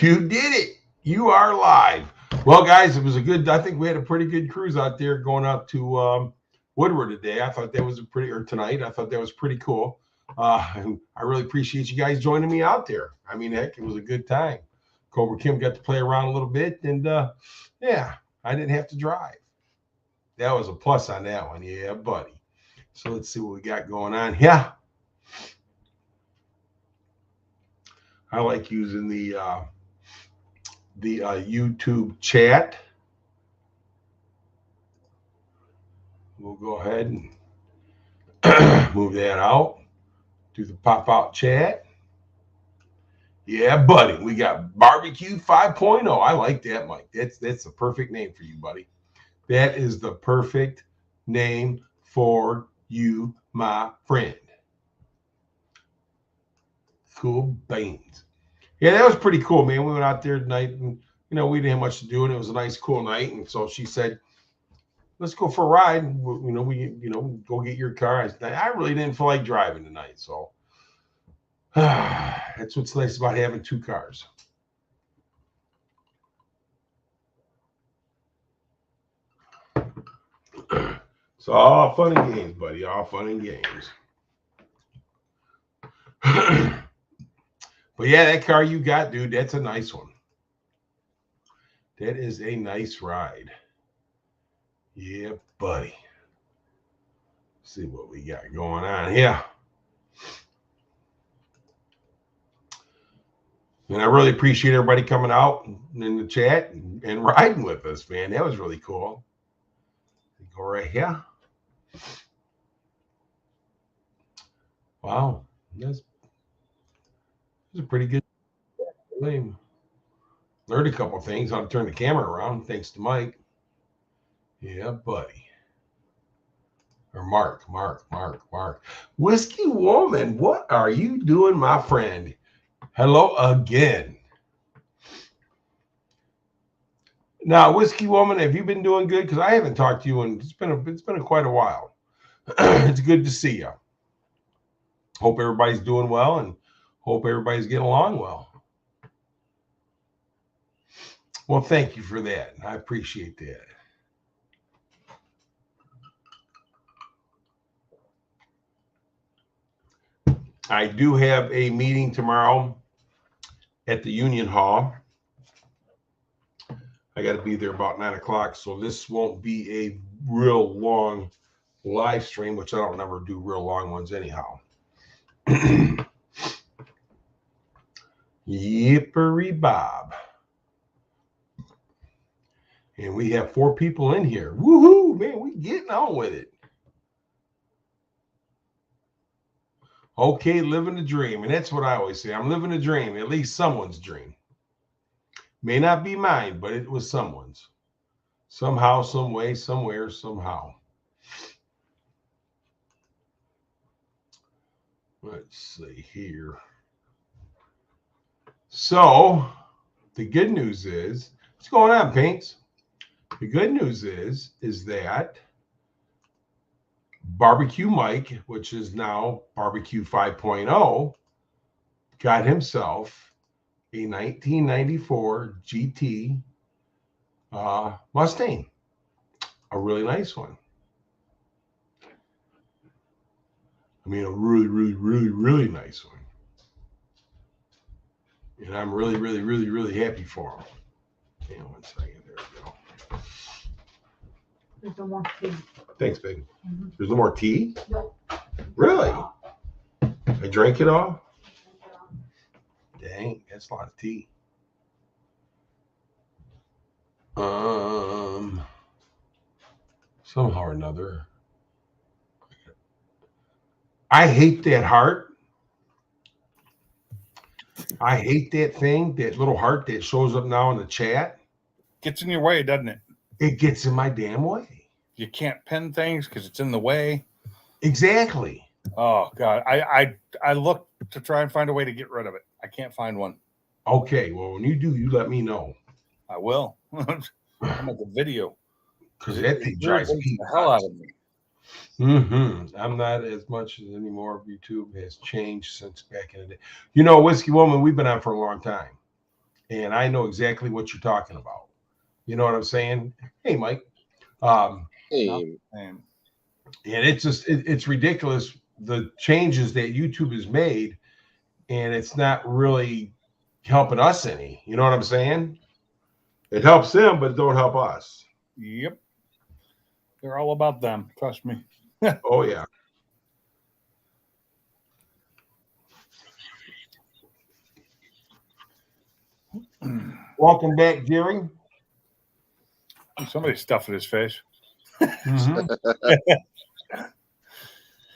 You did it. You are live. Well, guys, it was I think we had a pretty good cruise out there going out to Woodward today. I thought that was tonight. I thought that was pretty cool. And I really appreciate you guys joining me out there. I mean, heck, it was a good time. Cobra Kim got to play around a little bit, and yeah, I didn't have to drive. That was a plus on that one. Yeah, buddy. So let's see what we got going on. Yeah. I like using the YouTube chat. We'll go ahead and move that out. Do the pop-out chat. Yeah, buddy. We got Barbecue 5.0. I like that, Mike. That's the perfect name for you, buddy. That is the perfect name for you, my friend. Cool beans. Yeah, that was pretty cool, man. We went out there tonight, and we didn't have much to do, and it was a nice, cool night. And so she said, "Let's go for a ride." We go get your car. I really didn't feel like driving tonight, so that's what's nice about having two cars. It's all fun and games, buddy. All fun and games. But yeah, that car you got, dude, that's a nice one. That is a nice ride. Yeah, buddy. Let's see what we got going on here. And I really appreciate everybody coming out in the chat and riding with us, man. That was really cool. Go right here. Wow. That's a pretty good thing. Learned a couple things. How to turn the camera around, thanks to Mike. Yeah, buddy. Or Mark. Whiskey Woman, what are you doing, my friend? Hello again. Now, Whiskey Woman, have you been doing good? Because I haven't talked to you, and it's been quite a while. It's good to see you. Hope everybody's doing well, and hope everybody's getting along well. Well, thank you for that. I appreciate that. I do have a meeting tomorrow at the Union Hall. I got to be there about 9 o'clock, so this won't be a real long live stream, which I don't never do real long ones anyhow. Yippery Bob. And we have 4 people in here. Woohoo, man, we getting on with it. Okay, living the dream. And that's what I always say. I'm living a dream, at least someone's dream. May not be mine, but it was someone's. Somehow, some way, somewhere, somehow. Let's see here. So, the good news is, what's going on, Paints? The good news is that Barbecue Mike, which is now Barbecue 5.0, got himself a 1994 GT Mustang, a really nice one. I mean, a really nice one. And I'm really happy for him. Hang on one second. There we go. There's no more tea. Thanks, baby. Mm-hmm. There's no more tea? No. Really? I drank it all? Dang, that's a lot of tea. Somehow or another. I hate that heart. I hate that thing, that little heart that shows up now in the chat. Gets in your way, doesn't it? It gets in my damn way. You can't pin things because it's in the way. Exactly. Oh God, I look to try and find a way to get rid of it. I can't find one. Okay, well when you do, you let me know. I will. I'll make a video. Because that thing drives the hell out of me. I'm not as much as anymore. YouTube has changed since back in the day. Whiskey Woman, we've been on for a long time. and I know exactly what you're talking about. You know what I'm saying? Hey, Mike. Um, Hey, And and it's just it's ridiculous the changes that YouTube has made, and it's not really helping us any. You know what I'm saying? It helps them, but don't help us. yep, they're all about them. Trust me. Oh yeah. Welcome back, Jerry. Somebody stuffed his face. Mm-hmm.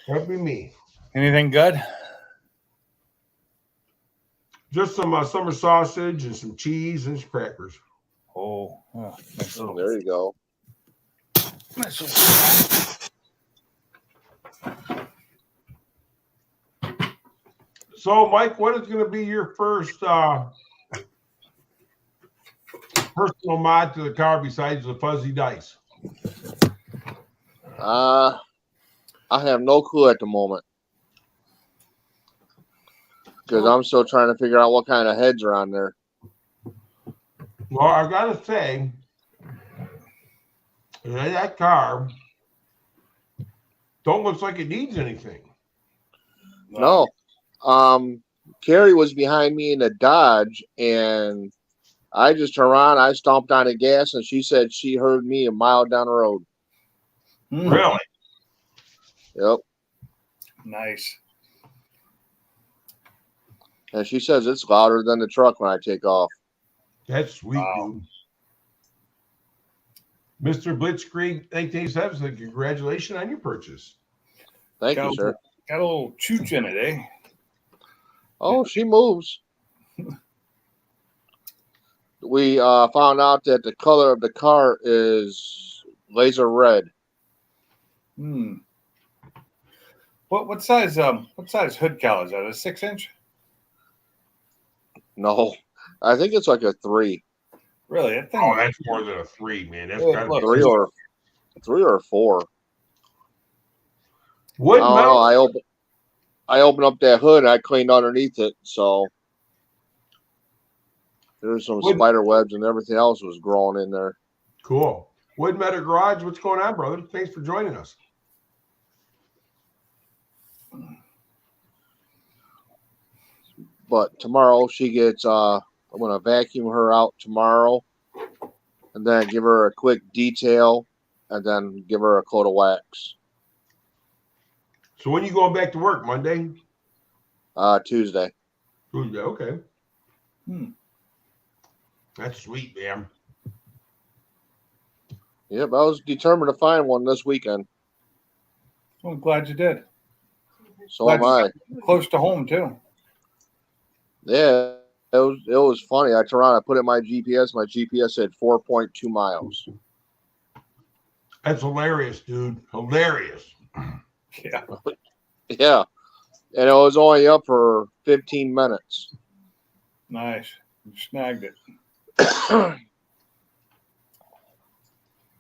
That'd be me. Anything good? Just some summer sausage and some cheese and some crackers. Oh, nice little. there you go. Nice little. So, Mike, what is going to be your first personal mod to the car besides the fuzzy dice? I have no clue at the moment because I'm still trying to figure out what kind of heads are on there. Well, I got to say, that car don't look like it needs anything. No. Carrie was behind me in a Dodge, and I just turned around, I stomped on the gas, and she said she heard me a mile down the road. Really? Yep. Nice. And she says it's louder than the truck when I take off. That's sweet, Wow. dude. Mr. Blitzkrieg 1987 said, congratulations on your purchase. Thank you, sir. Got a little chooch in it, eh? Oh, she moves. We found out that the color of the car is laser red. Hmm. What size hood cal is that? A 6-inch? No, I think it's like a 3. Really? That thing. Oh, that's more than a 3, man. That's Look, got to look. be 3 or 4. wood I don't metal. know. I opened up that hood and I cleaned underneath it, so there's some Wood- spider webs and everything else was growing in there. Cool. Wood Metal Garage, what's going on, brother? Thanks for joining us. But tomorrow she gets I'm gonna vacuum her out tomorrow and then give her a quick detail and then give her a coat of wax. So when you going back to work? Monday? Tuesday. Tuesday, okay. Hmm. That's sweet, man. Yep, I was determined to find one this weekend. I'm glad you did. So am I. Close to home too. Yeah, it was funny. I turned around, I put in my GPS. My GPS said 4.2 miles. That's hilarious, dude. Hilarious. Yeah. Yeah, and it was only up for 15 minutes. Nice. You snagged it.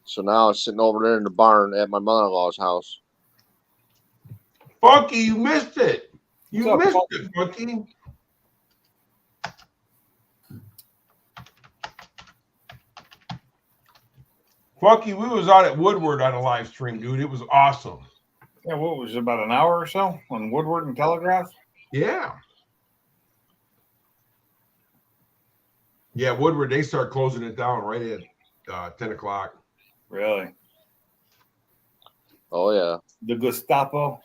So now I'm sitting over there in the barn at my mother-in-law's house. Funky, you missed it. You What's up, missed it, Funky. Funky, we was out at Woodward on a live stream, dude. It was awesome. Yeah, what was it, about an hour or so on Woodward and Telegraph? Yeah. Yeah, Woodward, they start closing it down right at 10 o'clock. Really? Oh, yeah. The Gestapo?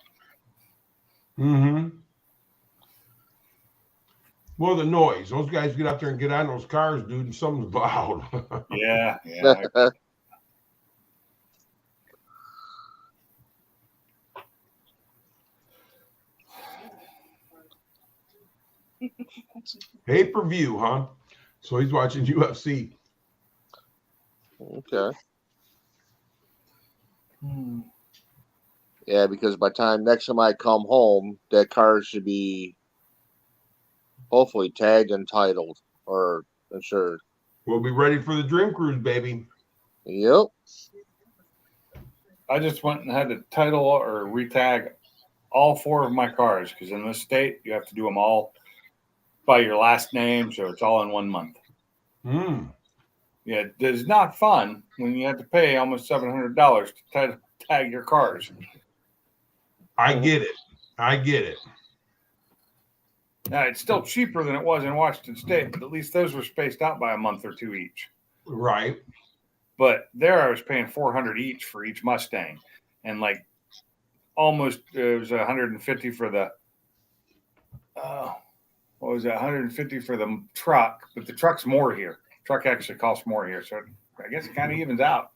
Mm-hmm. Well, the noise. Those guys get out there and get on those cars, dude, and something's loud. Yeah. Pay-per-view, huh? So he's watching UFC. Okay. Hmm. Yeah, because by the time next time I come home, that car should be hopefully tagged and titled or insured. We'll be ready for the Dream Cruise, baby. Yep. I just went and had to title or retag all 4 of my cars because in this state you have to do them all by your last name, so it's all in 1 month. Mm. Yeah, it is not fun when you have to pay almost $700 to tag your cars. I get it. I get it. Now, it's still cheaper than it was in Washington State, but at least those were spaced out by a month or two each. Right. But there I was paying $400 each for each Mustang. And like almost, it was 150 for the, what was that? 150 for the truck, but the truck's more here. Truck actually costs more here. So I guess it kind of evens out.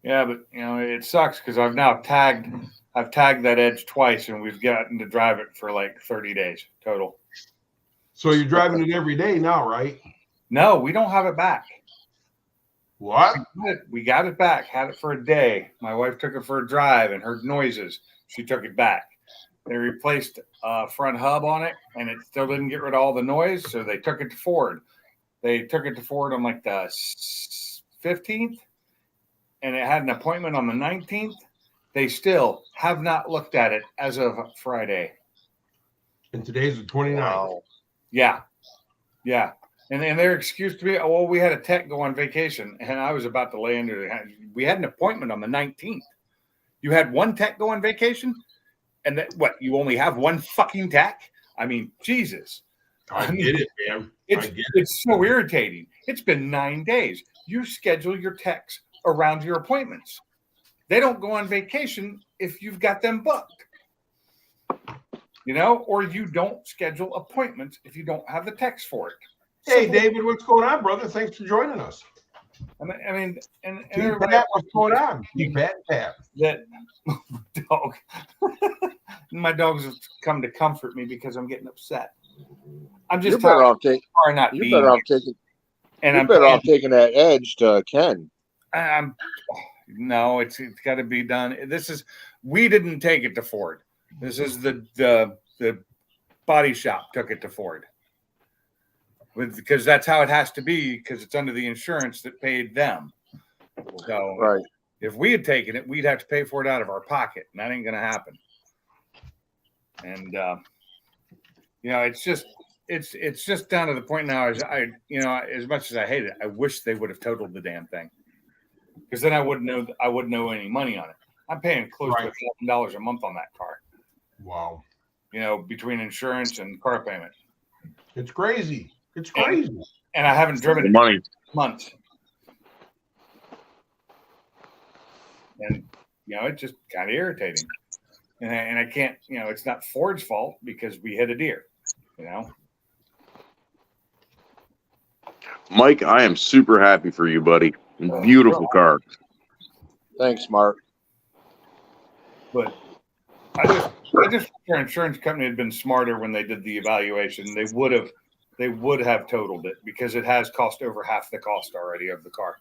Yeah, but it sucks because I've tagged that Edge twice, and we've gotten to drive it for like 30 days total. So you're driving it every day now, right? No, we don't have it back. What? We got it back. Had it for a day. My wife took it for a drive and heard noises. She took it back. They replaced a front hub on it, and it still didn't get rid of all the noise, so they took it to Ford. They took it to Ford on like the 15th, and it had an appointment on the 19th. They still have not looked at it as of Friday. And today's the 29th. Wow. Yeah. And their excuse to be, well, we had a tech go on vacation, and I was about to lay under the. We had an appointment on the 19th. You had one tech go on vacation, and that what? You only have one fucking tech? I mean, Jesus. I get it, man. It's so irritating. It's been 9 days. You schedule your techs around your appointments. They don't go on vacation if you've got them booked. Or you don't schedule appointments if you don't have the techs for it. Hey, David, what's going on, brother? Thanks for joining us. I mean, and Pat, what's going on? Pat. That dog. My dogs have come to comfort me because I'm getting upset. I'm just You're better off taking that Edge to Ken. No, it's got to be done. We didn't take it to Ford. This is the body shop took it to Ford. Because that's how it has to be, because it's under the insurance that paid them. So right. If we had taken it, we'd have to pay for it out of our pocket, and that ain't going to happen. And it's just down to the point now. As much as I hate it, I wish they would have totaled the damn thing, because then I wouldn't know any money on it. I'm paying close to $1,000 a month on that car. Wow. Between insurance and car payment. It's crazy. It's crazy. And I haven't driven it in months. And, it's just kind of irritating. And I can't, it's not Ford's fault because we hit a deer, Mike, I am super happy for you, buddy. Beautiful car. Thanks, Mark. But I just wish our insurance company had been smarter when they did the evaluation. They would have totaled it, because it has cost over half the cost already of the car.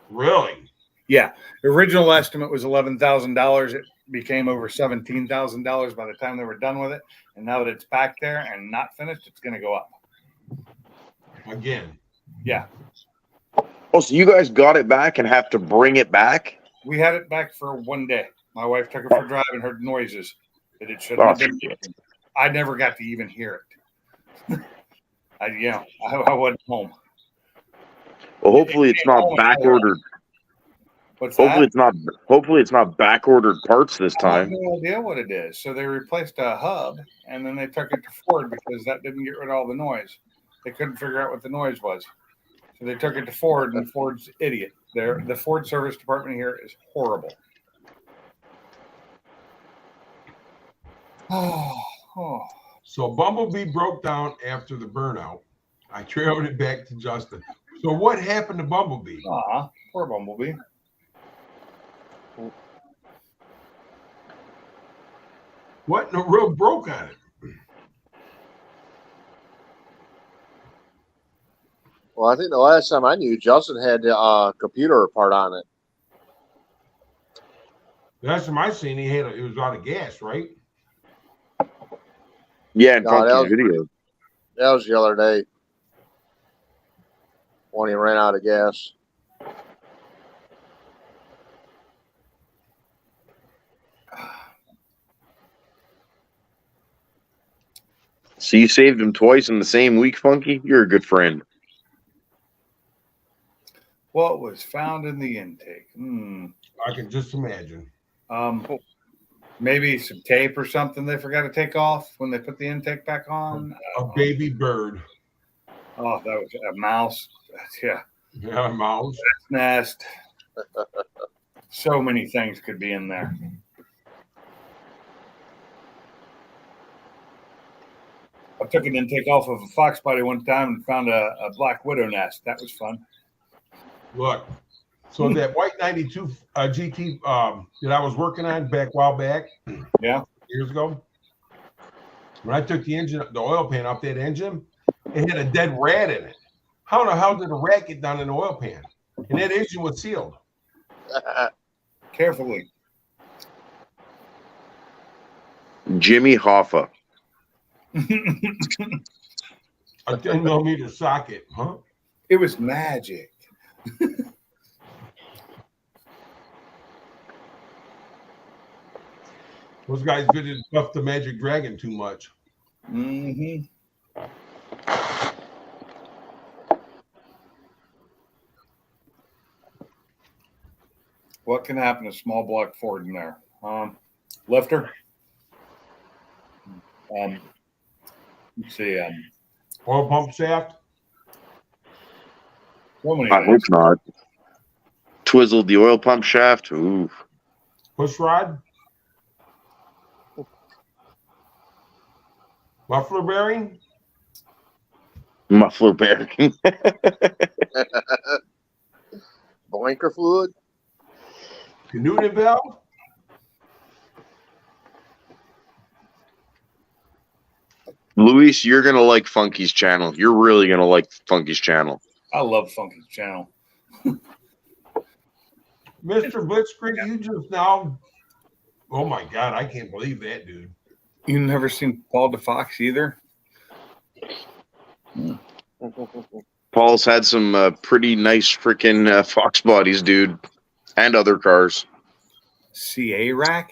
Really? Yeah. The original estimate was $11,000. It became over $17,000 by the time they were done with it. And now that it's back there and not finished, it's going to go up. Again. Yeah. Oh, so you guys got it back and have to bring it back? We had it back for 1 day. My wife took it for a drive and heard noises that it shouldn't have been. I never got to even hear it. I wasn't home. Well, hopefully it's not back ordered. Hopefully it's not back ordered parts this time. I have no idea what it is. So they replaced a hub, and then they took it to Ford because that didn't get rid of all the noise. They couldn't figure out what the noise was. So they took it to Ford, and Ford's idiot. The Ford service department here is horrible. So Bumblebee broke down after the burnout. I trailed it back to Justin. So what happened to Bumblebee? Poor Bumblebee. What in the world broke on it? Well, I think the last time I knew, Justin had the computer part on it. Last time I seen it was out of gas, right? Yeah, and video. That was the other day when he ran out of gas. So you saved him twice in the same week, Funky? You're a good friend. What was found in the intake? I can just imagine. Maybe some tape or something they forgot to take off when they put the intake back on. A baby bird. Oh, that was a mouse. Yeah. Yeah, a mouse. Nest. So many things could be in there. I took an intake off of a fox body one time and found a black widow nest. That was fun. Look, so that white 92 GT that I was working on a while back, Yeah, years ago, when I took the oil pan off that engine, it had a dead rat in it. How the hell did a rat get down in the oil pan? And that engine was sealed. carefully. Jimmy Hoffa. A 10 millimeter socket, huh? It was magic. Those guys didn't buff the Magic Dragon too much. Mm-hmm. What can happen to small block Ford in there? Lifter. Let's see. Oil pump shaft. So many I hope things. not. Twizzled the oil pump shaft. Ooh. Push rod. Muffler bearing. Muffler bearing. Blinker fluid. Canute valve. Luis, you're going to like Funky's channel. You're really going to like Funky's channel. I love Funky's channel. Mr. Blitzkrieg, you just now. Oh my God, I can't believe that, dude. You never seen Paul DeFox either? Paul's had some pretty nice freaking Fox bodies, dude, and other cars. CA rack?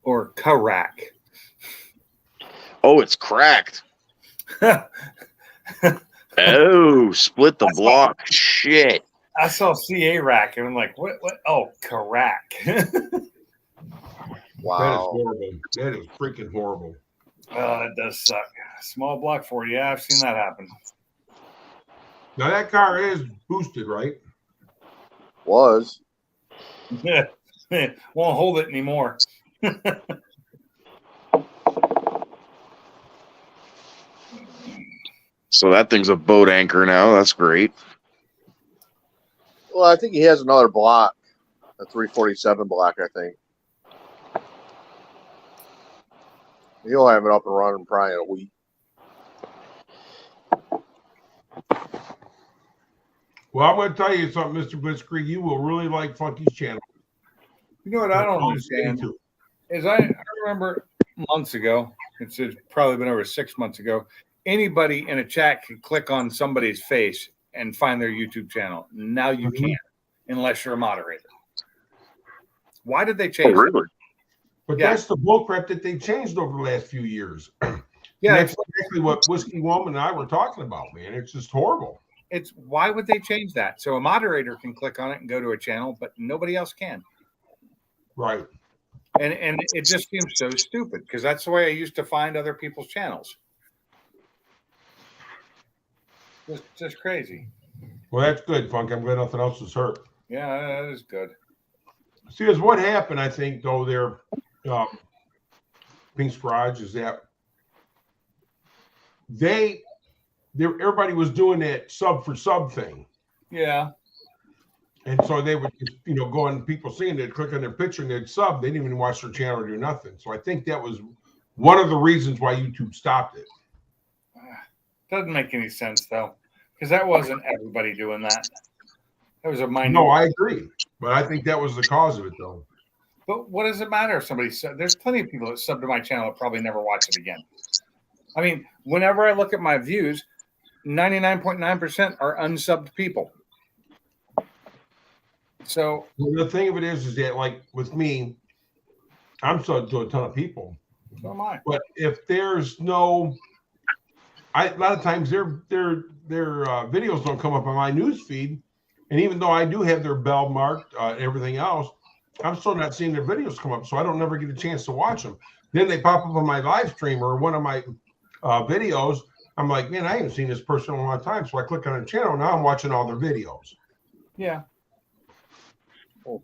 Or Karak? Oh, it's cracked. Oh, split the block. Shit. I saw CA rack and I'm like, what? Oh, Karak. Wow. That is horrible. That is freaking horrible. Oh, it does suck. Small block Ford. Yeah, I've seen that happen. Now that car is boosted, right? Was. Won't hold it anymore. So that thing's a boat anchor now. That's great. Well, I think he has another block, a 347 block, I think. He'll have it up and running probably in a week. Well, I'm going to tell you something, Mr. Blitzkrieg. You will really like Funky's channel. You know what I don't understand is I remember months ago, it's probably been over 6 months ago, anybody in a chat could click on somebody's face and find their YouTube channel. Now you can't unless you're a moderator. Why did they change really? But Yeah. that's the bullcrap that they changed over the last few years. Yeah, that's exactly what Whiskey Woman and I were talking about, man. It's just horrible. it's why would they change that? So a moderator can click on it and go to a channel, but nobody else can. Right. And it just seems so stupid because that's the way I used to find other people's channels. Just crazy. Well, that's good, Funk. I'm glad nothing else was hurt. Yeah, that is good. See, is what happened, I think, though, there, Pink's Garage, is that everybody was doing that sub for sub thing. Yeah. And so they would, go on, people seeing it, click on their picture and they'd sub. They didn't even watch their channel or do nothing. So I think that was one of the reasons why YouTube stopped it. Doesn't make any sense, though, because that wasn't everybody doing that. That was a minor. No, I agree. But I think that was the cause of it, though. But what does it matter if somebody said? There's plenty of people that sub to my channel that probably never watch it again. I mean, whenever I look at my views, 99.9% are unsubbed people. So the thing of it is that like with me, I'm sold to a ton of people. so am I. But if there's no, a lot of times their videos don't come up on my news feed, and even though I do have their bell marked, everything else, I'm still not seeing their videos come up, so I don't never get a chance to watch them. Then they pop up on my live stream or one of my videos. I'm like, man, I haven't seen this person in a long time, so I click on the channel. Now I'm watching all their videos. Yeah. Cool.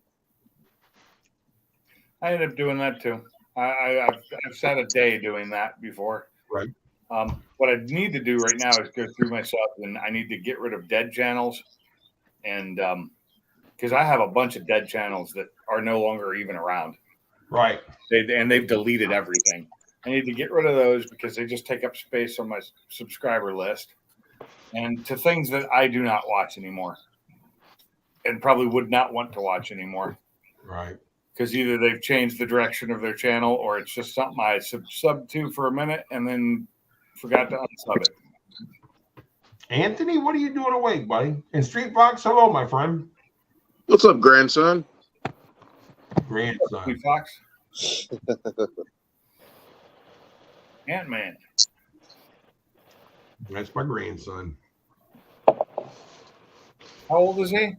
I ended up doing that too. I've sat a day doing that before. Right. What I need to do right now is go through myself, and I need to get rid of dead channels, and because I have a bunch of dead channels that are no longer even around. Right. They've deleted everything. I need to get rid of those because they just take up space on my subscriber list, and to things that I do not watch anymore, and probably would not want to watch anymore. Right. Because either they've changed the direction of their channel, or it's just something I sub to for a minute and then forgot to unsub it. Anthony, what are you doing awake, buddy? And Street Fox, hello, my friend. What's up, grandson? Grandson. Street Fox? Ant-Man. That's my grandson. How old is he?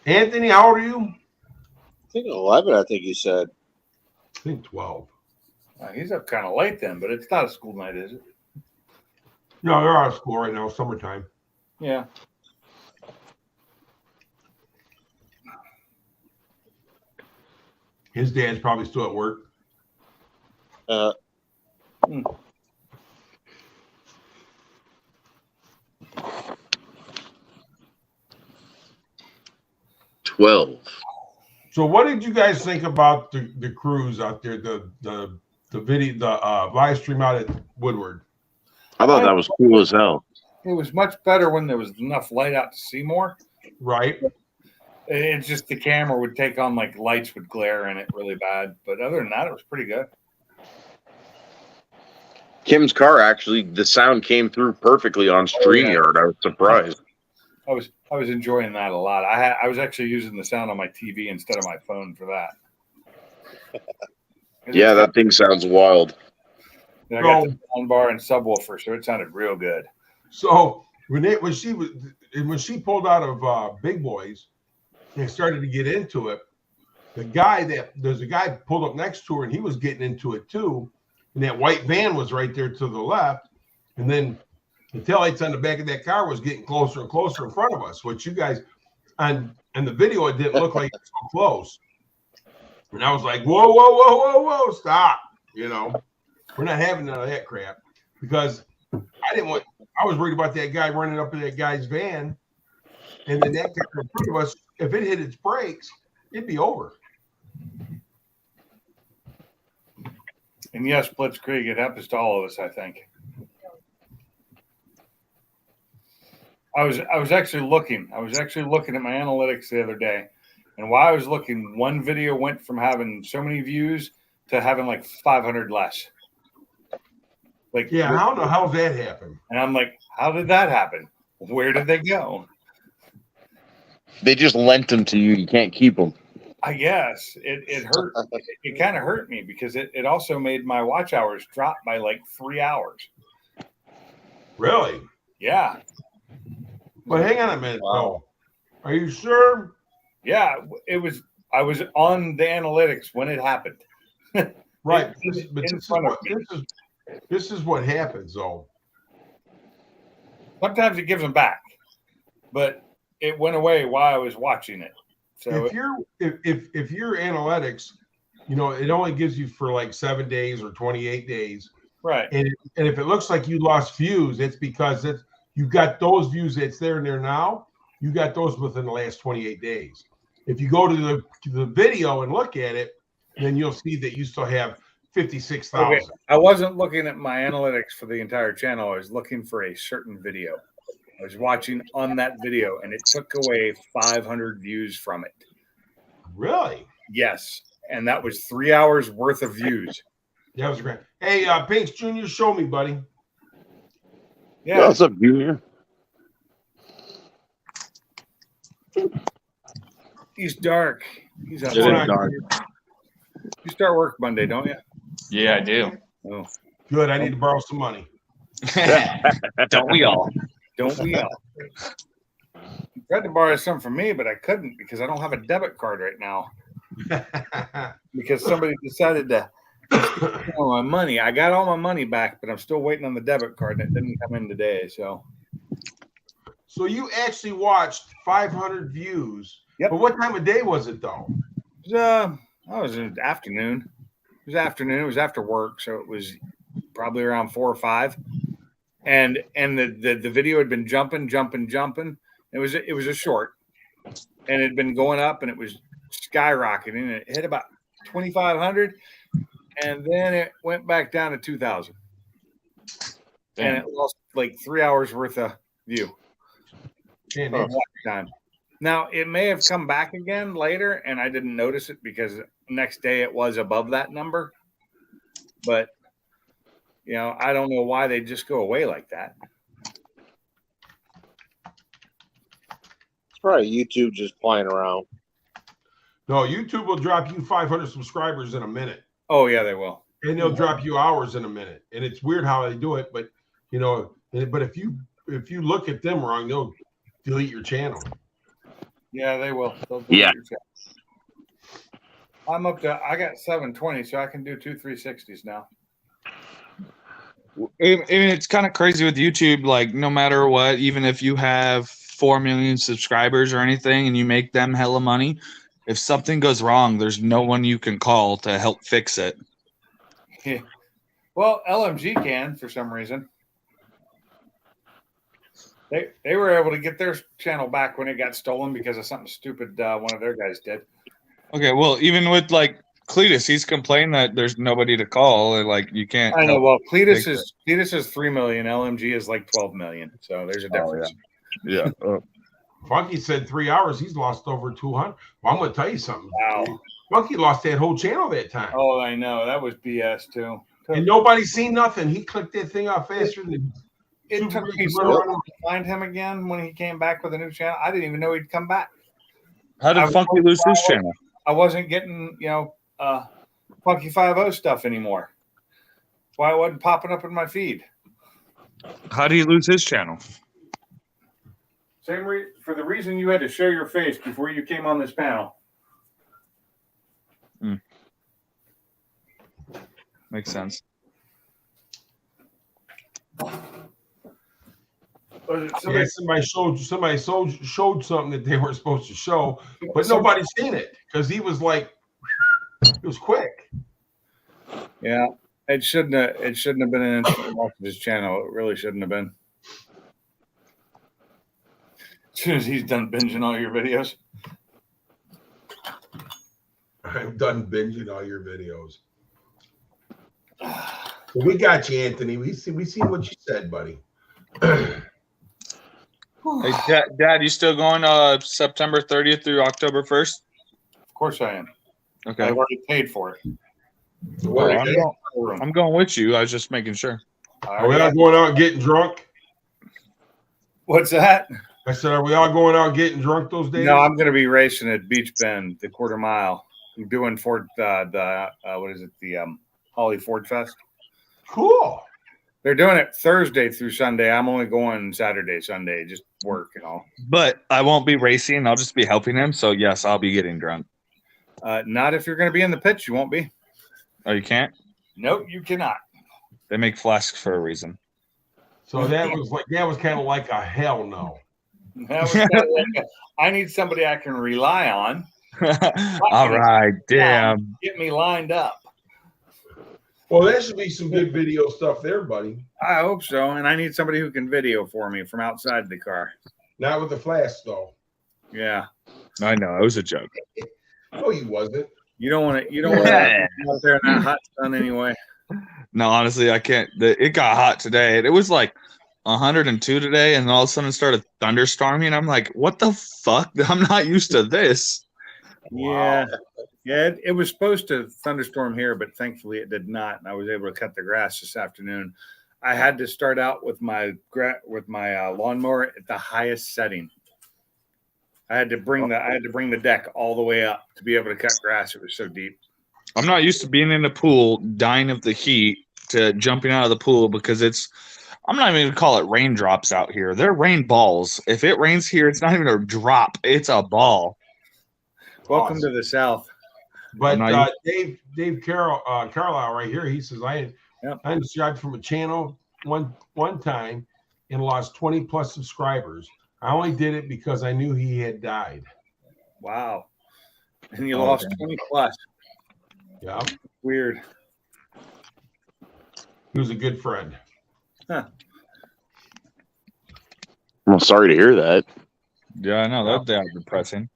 Anthony, how old are you? I think 11, I think you said. I think 12. He's up kind of late then, but it's not a school night, is it? No, they're out of school right now, summertime. Yeah. His dad's probably still at work. 12. So what did you guys think about the cruise out there, the video, the live stream out at Woodward? I thought that was cool as hell. It was much better when there was enough light out to see more. Right. It's just the camera would take on, like, lights would glare in it really bad. But other than that, it was pretty good. Kim's car, actually, the sound came through perfectly on StreamYard. I was surprised. I was enjoying that a lot. I was actually using the sound on my TV instead of my phone for that. Yeah, that thing sounds wild. I got the sound bar and subwoofer, so it sounded real good. So when she pulled out of Big Boys and started to get into it, there's a guy pulled up next to her and he was getting into it too. And that white van was right there to the left. And then the taillights on the back of that car was getting closer and closer in front of us, which you guys on the video, it didn't look like it was so close. And I was like, whoa, whoa, whoa, whoa, whoa, stop. You know, we're not having none of that crap because I was worried about that guy running up in that guy's van. And then that car in front of us, if it hit its brakes, it'd be over. And yes, Blitzkrieg, it happens to all of us, I think. I was actually looking at my analytics the other day, and while I was looking, one video went from having so many views to having like 500 less. Like, yeah, how the hell did that happen? And I'm like, how did that happen? Where did they go? They just lent them to you. You can't keep them. I guess it hurt. It kind of hurt me because it also made my watch hours drop by like 3 hours. Really? Yeah. But hang on a minute. Wow. Are you sure? Yeah, I was on the analytics when it happened. Right. This is what happens, though. Sometimes it gives them back, but it went away while I was watching it. So if your analytics, you know, it only gives you for like 7 days or 28 days. Right. And if it looks like you lost views, it's because you got those views that's there and there now. You got those within the last 28 days. If you go to the video and look at it, then you'll see that you still have 56,000. Okay. I wasn't looking at my analytics for the entire channel. I was looking for a certain video. I was watching on that video, and it took away 500 views from it. Really? Yes. And that was 3 hours worth of views. That was great. Hey, Pinks Jr., show me, buddy. Yeah. What's up, Junior? He's dark. He's up. It is dark. You start work Monday, don't you? Yeah, I do. Oh, Good. I need to borrow some money. Don't we all? don't we all? I tried to borrow some from me, but I couldn't because I don't have a debit card right now. Because somebody decided to steal my money. I got all my money back, but I'm still waiting on the debit card, and it didn't come in today. So you actually watched 500 views. Yep. But what time of day was it though? I was in the afternoon. It was afternoon. It was after work, so it was probably around 4 or 5. And the video had been jumping. It was a short, and it had been going up, and it was skyrocketing. And it hit about 2,500, and then it went back down to 2,000, and it lost like 3 hours worth of view. Time. Now it may have come back again later, and I didn't notice it because next day it was above that number. But I don't know why they just go away like that. It's probably YouTube just playing around. No, YouTube will drop you 500 subscribers in a minute. Oh yeah, they will. And they'll drop you hours in a minute. And it's weird how they do it, but but if you look at them wrong, they'll delete your channel. Yeah, they will. Yeah. I'm up to. I got 720, so I can do 2 360s now. It's kind of crazy with YouTube. Like, no matter what, even if you have 4 million subscribers or anything, and you make them hella money, if something goes wrong, there's no one you can call to help fix it. Yeah. Well, LMG can for some reason. They were able to get their channel back when it got stolen because of something stupid one of their guys did. Okay, well, even with like Cletus, he's complained that there's nobody to call, and like you can't. I know. Well, Cletus is 3 million. LMG is like 12 million. So there's a difference. Yeah. Funky said 3 hours. He's lost over 200. Well, I'm going to tell you something. Wow. Funky lost that whole channel that time. Oh, I know. That was BS too. And nobody seen nothing. He clicked that thing off faster than It took me so long to find him again when he came back with a new channel. I didn't even know he'd come back. How did Funky lose his channel? I wasn't getting, Funky 5.0 stuff anymore. Why it wasn't popping up in my feed? How did he lose his channel? For the reason you had to show your face before you came on this panel. Makes sense. Somebody showed something that they were supposed to show, but nobody's seen it because he was like, it was quick. Yeah, it shouldn't have been an instant watch of his channel. It really shouldn't have been. As soon as he's done binging all your videos. I'm done binging all your videos. Well, we got you, Anthony. We see what you said, buddy. Hey, Dad, you still going September 30th through October 1st? Of course I am. Okay. I've already paid for it. I'm going with you. I was just making sure. Are we all going out getting drunk? What's that? I said, are we all going out getting drunk those days? No, I'm going to be racing at Beach Bend, the quarter mile. I'm doing Ford, the Holly Ford Fest. Cool. They're doing it Thursday through Sunday. I'm only going Saturday, Sunday, just work and all. But I won't be racing. I'll just be helping him. So, yes, I'll be getting drunk. Not if you're going to be in the pits. You won't be. Oh, you can't? Nope, you cannot. They make flasks for a reason. So that was kind of like a hell no. That was kind of like I need somebody I can rely on. All right, damn. Get me lined up. Well, there should be some good video stuff there, buddy. I hope so. And I need somebody who can video for me from outside the car. Not with the flash, though. Yeah. I know. It was a joke. No, you wasn't. You don't want to out there in that hot sun anyway. No, honestly, I can't. It got hot today. It was like 102 today, and all of a sudden it started thunderstorming. I'm like, what the fuck? I'm not used to this. Yeah. Wow. Yeah, it was supposed to thunderstorm here, but thankfully it did not, and I was able to cut the grass this afternoon. I had to start out with my lawnmower at the highest setting. I had to bring the deck all the way up to be able to cut grass. It was so deep. I'm not used to being in the pool, dying of the heat, to jumping out of the pool because I'm not even going to call it raindrops out here. They're rain balls. If it rains here, it's not even a drop. It's a ball. Welcome to the South. But Dave Carlisle right here, he says, I subscribed from a channel one time and lost 20 plus subscribers. I only did it because I knew he had died. Wow. And you lost 20 plus. Yeah. Weird. He was a good friend. Huh. Well, sorry to hear that. Yeah, I know. That's depressing.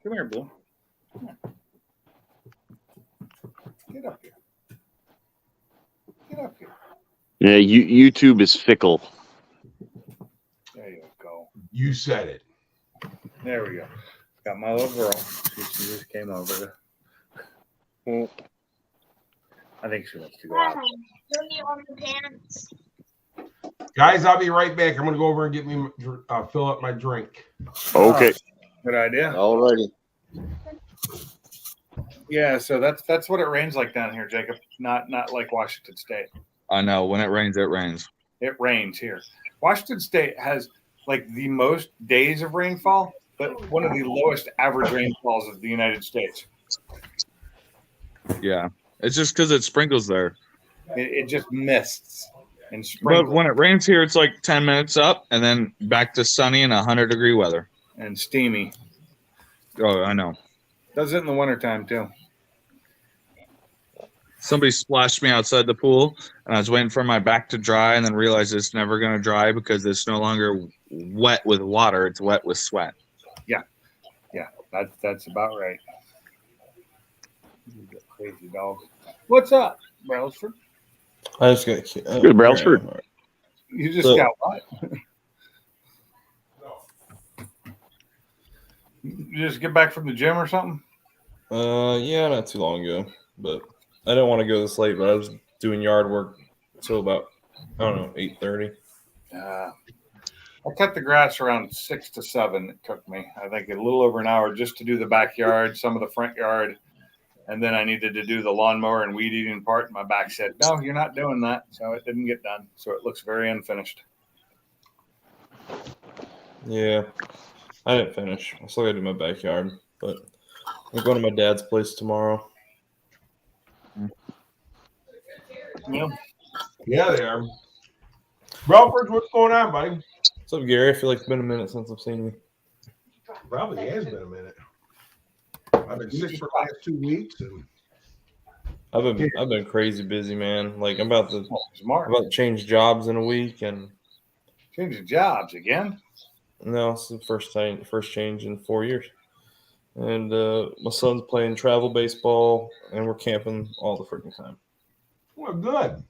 Come here, Blue. Get up here. Get up here. Yeah, YouTube is fickle. There you go. You said it. There we go. Got my little girl. She just came over. I think she wants to go out. Guys, I'll be right back. I'm going to go over and get me fill up my drink. Okay. Good idea. Alrighty. Yeah, so that's what it rains like down here, Jacob. Not like Washington State. I know. When it rains, it rains. It rains here. Washington State has like the most days of rainfall, but one of the lowest average rainfalls of the United States. Yeah. It's just because it sprinkles there. It just mists and sprinkles. But when it rains here, it's like 10 minutes up and then back to sunny and 100-degree weather. And steamy. Oh, I know. Does it in the wintertime too. Somebody splashed me outside the pool, and I was waiting for my back to dry and then realized it's never going to dry because it's no longer wet with water. It's wet with sweat. Yeah, that's about right. Crazy dog. What's up, Brailsford? I just got Good, Brailsford. You just got what? You just get back from the gym or something? Yeah, not too long ago, but I didn't want to go this late. But I was doing yard work till about 8:30. I cut the grass around 6 to 7. It took me, I think, a little over an hour just to do the backyard, some of the front yard, and then I needed to do the lawnmower and weed eating part. And my back said, "No, you're not doing that," so it didn't get done. So it looks very unfinished. Yeah, I didn't finish. I still got to do my backyard, but I'm going to my dad's place tomorrow. Yeah, they are. Relford, what's going on, buddy? What's up, Gary? I feel like it's been a minute since I've seen you. Probably has been a minute. I've been sick for the last 2 weeks, and I've been crazy busy, man. Like I'm about to change jobs in a week, and Changing jobs again? no, it's the first change in 4 years. And my son's playing travel baseball, and we're camping all the freaking time. well, good.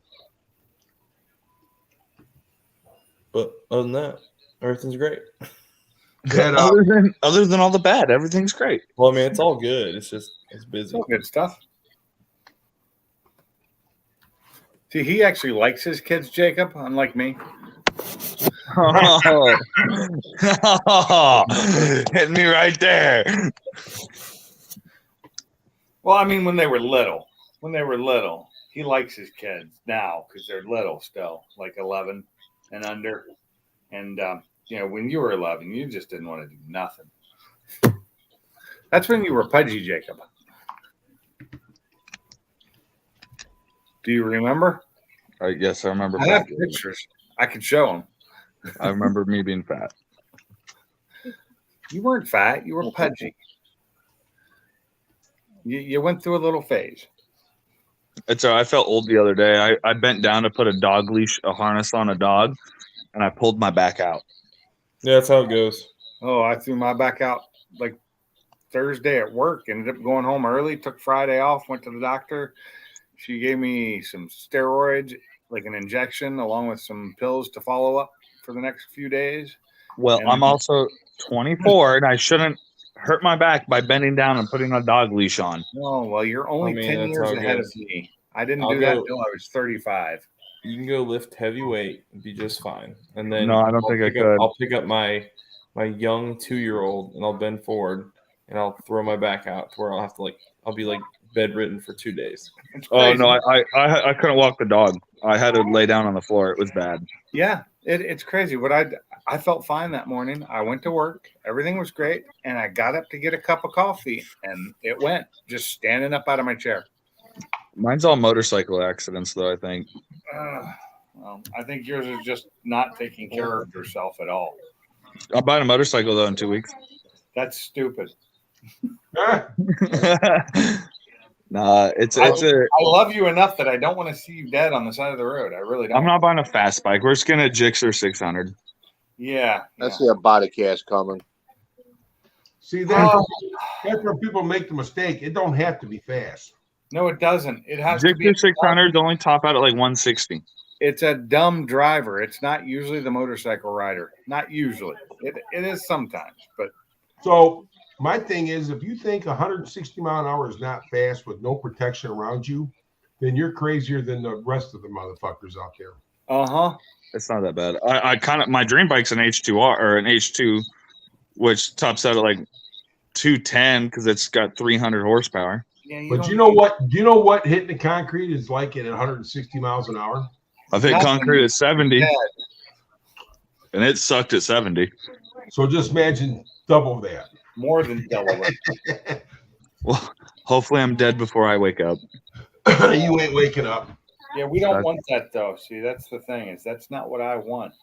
But other than that, everything's great. That, Other than all the bad, everything's great. Well, I mean, it's all good. It's busy. All good stuff. See, he actually likes his kids, Jacob, unlike me. Oh, hit me right there. Well, I mean, when they were little, he likes his kids now because they're little still, like 11 and under. And, when you were 11, you just didn't want to do nothing. That's when you were pudgy, Jacob. Do you remember? Yes, I remember. I have pictures. I could show them. I remember me being fat. You weren't fat. You were pudgy. You went through a little phase. I felt old the other day. I bent down to put a harness on a dog, and I pulled my back out. Yeah, that's how it goes. Oh, I threw my back out like Thursday at work. Ended up going home early. Took Friday off. Went to the doctor. She gave me some steroids, like an injection, along with some pills to follow up for the next few days. Well, I'm also 24, and I shouldn't hurt my back by bending down and putting a dog leash on. Oh, well, you're only 10 years ahead of me. I didn't do that until I was 35. You can go lift heavy weight and be just fine. And then No, I don't think I could. I'll pick up my my young 2-year-old, and I'll bend forward and I'll throw my back out to where I'll be like bedridden for 2 days. It's Oh crazy. no, I couldn't walk the dog. I had to lay down on the floor. It was bad. Yeah, it's crazy. What I felt fine that morning. I went to work. Everything was great. And I got up to get a cup of coffee and it went just standing up out of my chair. Mine's all motorcycle accidents, though, I think. Well, I think yours is just not taking care of yourself at all. I'm buying a motorcycle, though, in 2 weeks. That's stupid. Nah, I love you enough that I don't want to see you dead on the side of the road. I really don't. I'm not buying a fast bike. We're just going to Gixxer 600. Yeah. I see a body cast coming. See, that's where people make the mistake. It don't have to be fast. No, it doesn't. It has to be. Gixxer 600 only top out at like 160. It's a dumb driver. It's not usually the motorcycle rider. Not usually. It is sometimes, but So my thing is, if you think 160 mile an hour is not fast with no protection around you, then you're crazier than the rest of the motherfuckers out there. It's not that bad. I kind of my dream bike's an H2R or an H2, which tops out at like 210 because it's got 300 horsepower. Yeah, But you know what? Do you know what hitting the concrete is like at 160 miles an hour? I've hit concrete at 70, and it sucked at 70. So just imagine double that. More than double that. Well, hopefully I'm dead before I wake up. You ain't waking up. Yeah, we don't want that though. See, that's the thing is that's not what I want.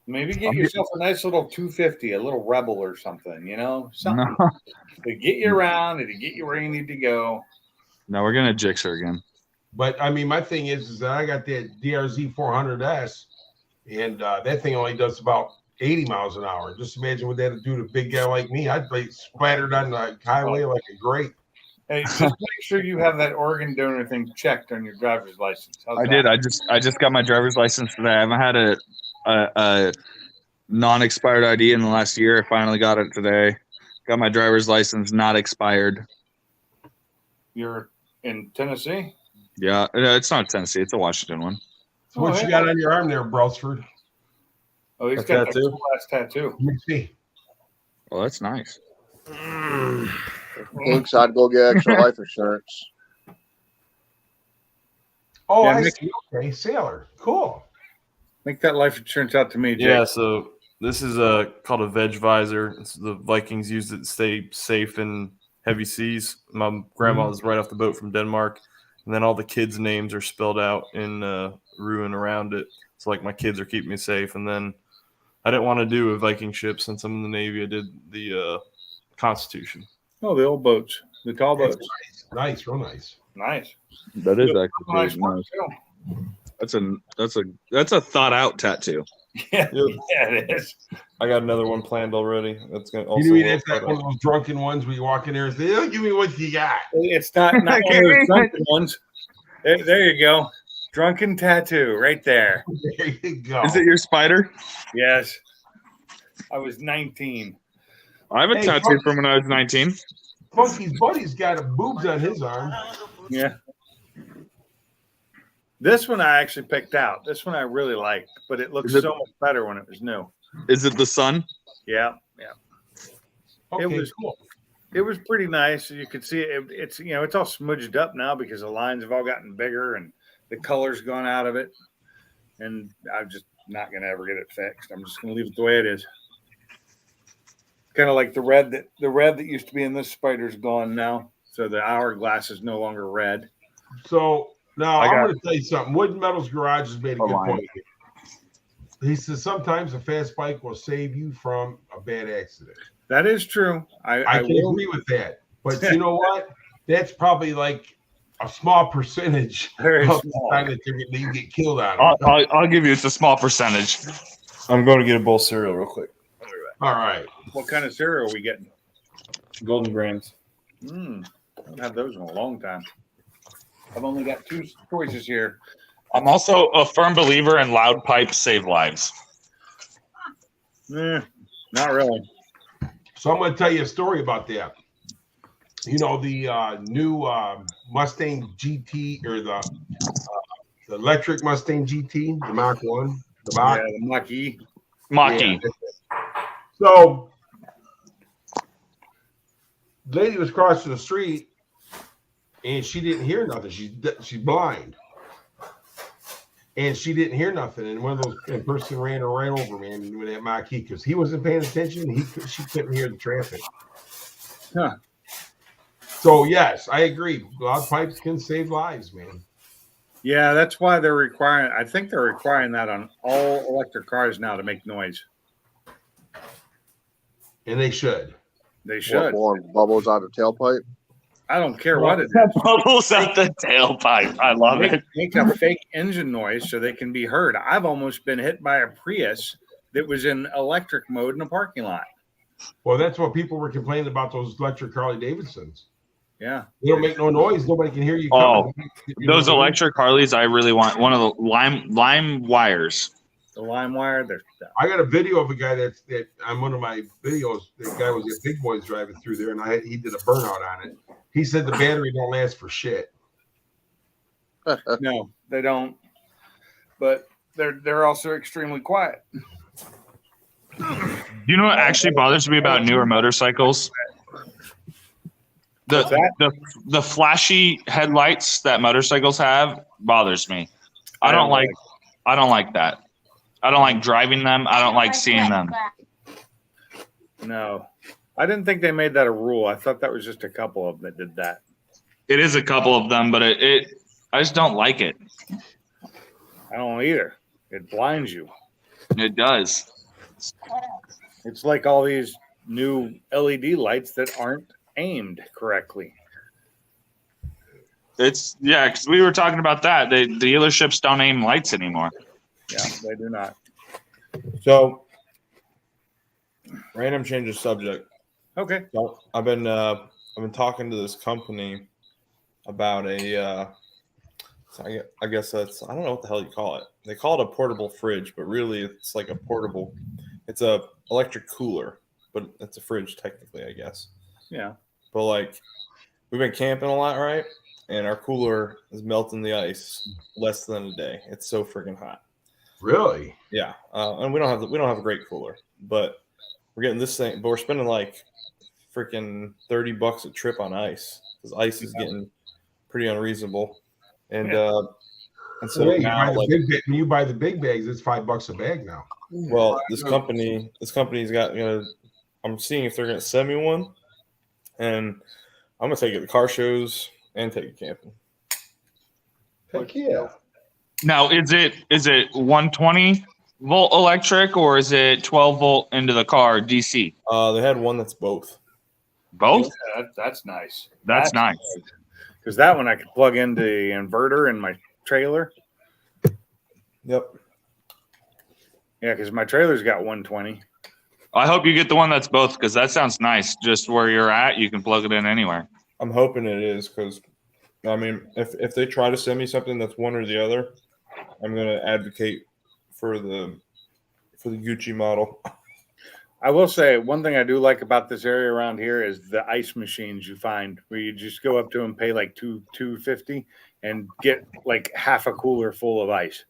Maybe get yourself a nice little 250, a little Rebel or something, you know, something to get you around and to get you where you need to go. No, we're gonna Gixxer again. But I mean, my thing is that I got that DRZ 400S, and that thing only does about 80 miles an hour. Just imagine what that'd do to a big guy like me. I'd be splattered on the highway like a grape. Hey, just make sure you have that organ donor thing checked on your driver's license. I did. I just got my driver's license today. I haven't had a non-expired ID in the last year. I finally got it today. Got my driver's license not expired. You're in Tennessee? Yeah, it's not Tennessee. It's a Washington one. So what you got on your arm there, Brelsford? Oh, he's A got tattoo? that cool ass tattoo. Let me see. Well, that's nice. Thinks I'd go get extra life insurance. Oh, Yeah, I Nick- see. Okay, sailor. Cool. Make that life insurance out to me, Jake. Yeah, so this is called a veg visor. It's the Vikings used it to stay safe in heavy seas. My grandma was right off the boat from Denmark, and then all the kids' names are spelled out in ruin around it. So like my kids are keeping me safe. And then I didn't want to do a Viking ship since I'm in the Navy. I did the Constitution. Oh, the old boats, the tall That's boats. nice, real nice. Nice. That is Nice actually work, nice. too. That's a thought out tattoo. Yeah, yeah, it is. I got another one planned already. That's gonna also. You mean it's like one of those drunken ones where you walk in there and say, "Oh, give me what you got." It's not one of those drunken ones. There you go. Drunken tattoo right there. There you go. Is it your spider? Yes. I was 19. I have a Hey, tattoo Funky- from when I was 19. Funky's buddy's got a boobs on his arm. Yeah. This one I actually picked out. This one I really liked, but it looks Is it- so much better when it was new. Is it the sun? Yeah. Okay, was- cool. It was pretty nice. You could see it. It's it's all smudged up now because the lines have all gotten bigger and the color's gone out of it. And I'm just not gonna ever get it fixed. I'm just gonna leave it the way it is. Kind of like the red that used to be in this spider's gone now. So the hourglass is no longer red. So now I I'm got- going to tell you something. Wood and Metals Garage has made a good line. point here. He says sometimes a fast bike will save you from a bad accident. That is true. I can agree with that. But you know what? That's probably like a small percentage Very of the small. time that you get killed on it. I'll give you it's a small percentage. I'm going to get a bowl of cereal real quick. All right. What kind of cereal are we getting? Golden Grams. I haven't had those in a long time. I've only got two choices here. I'm also a firm believer in loud pipes save lives. Not really. So I'm going to tell you a story about that. You know, the new Mustang GT or the electric Mustang GT, the Mach 1, the Mach. Yeah, the Mach-E. Maki. Yeah. So, lady was crossing the street, and she didn't hear nothing. She's blind, and she didn't hear nothing. And one of those person ran her right over, man, with that marquee because he wasn't paying attention. She couldn't hear the traffic. Huh. So yes, I agree. Loud pipes can save lives, man. Yeah, that's why they're requiring. I think they're requiring that on all electric cars now to make noise. And they should. They should. Blowing bubbles out of tailpipe. I don't care what it is. Bubbles out the tailpipe. I love it. Make a fake engine noise so they can be heard. I've almost been hit by a Prius that was in electric mode in a parking lot. Well, that's what people were complaining about those electric Harley Davidsons. Yeah. They don't make no noise. Nobody can hear you. Oh, coming. those electric Harleys, I really want one of the lime wires. The lime wire. I got a video of a guy that on one of my videos. The guy was at Big Boys driving through there, and he did a burnout on it. He said the battery don't last for shit. No, they don't. But they're also extremely quiet. You know what actually bothers me about newer motorcycles? The flashy headlights that motorcycles have bothers me. I don't like that. I don't like driving them. I don't like seeing them. No. I didn't think they made that a rule. I thought that was just a couple of them that did that. It is a couple of them, but I just don't like it. I don't either. It blinds you. It does. It's like all these new LED lights that aren't aimed correctly. Because we were talking about that. The dealerships don't aim lights anymore. Yeah, they do not. So, random change of subject. Okay. So I've been talking to this company about I guess that's, I don't know what the hell you call it. They call it a portable fridge, but really it's like it's a electric cooler, but it's a fridge technically, I guess. Yeah. But like, we've been camping a lot, right? And our cooler is melting the ice less than a day. It's so freaking hot. Really? Yeah. And we don't have a great cooler, but we're getting this thing, but we're spending like freaking $30 a trip on ice because ice is getting pretty unreasonable. And so now, when you buy the big bags, it's $5 a bag now. Well, this company's got, I'm seeing if they're going to send me one, and I'm going to take it to car shows and take it camping. Heck yeah. Now, is it 120 volt electric or is it 12 volt into the car DC? They had one that's both. Both? Yeah, that's nice. That's nice. Because that one I could plug into the inverter in my trailer. Yep. Yeah, because my trailer's got 120. I hope you get the one that's both because that sounds nice. Just where you're at, you can plug it in anywhere. I'm hoping it is because, I mean, if they try to send me something that's one or the other, I'm going to advocate for the Gucci model. I will say one thing I do like about this area around here is the ice machines you find where you just go up to them, pay like $2.50 and get like half a cooler full of ice.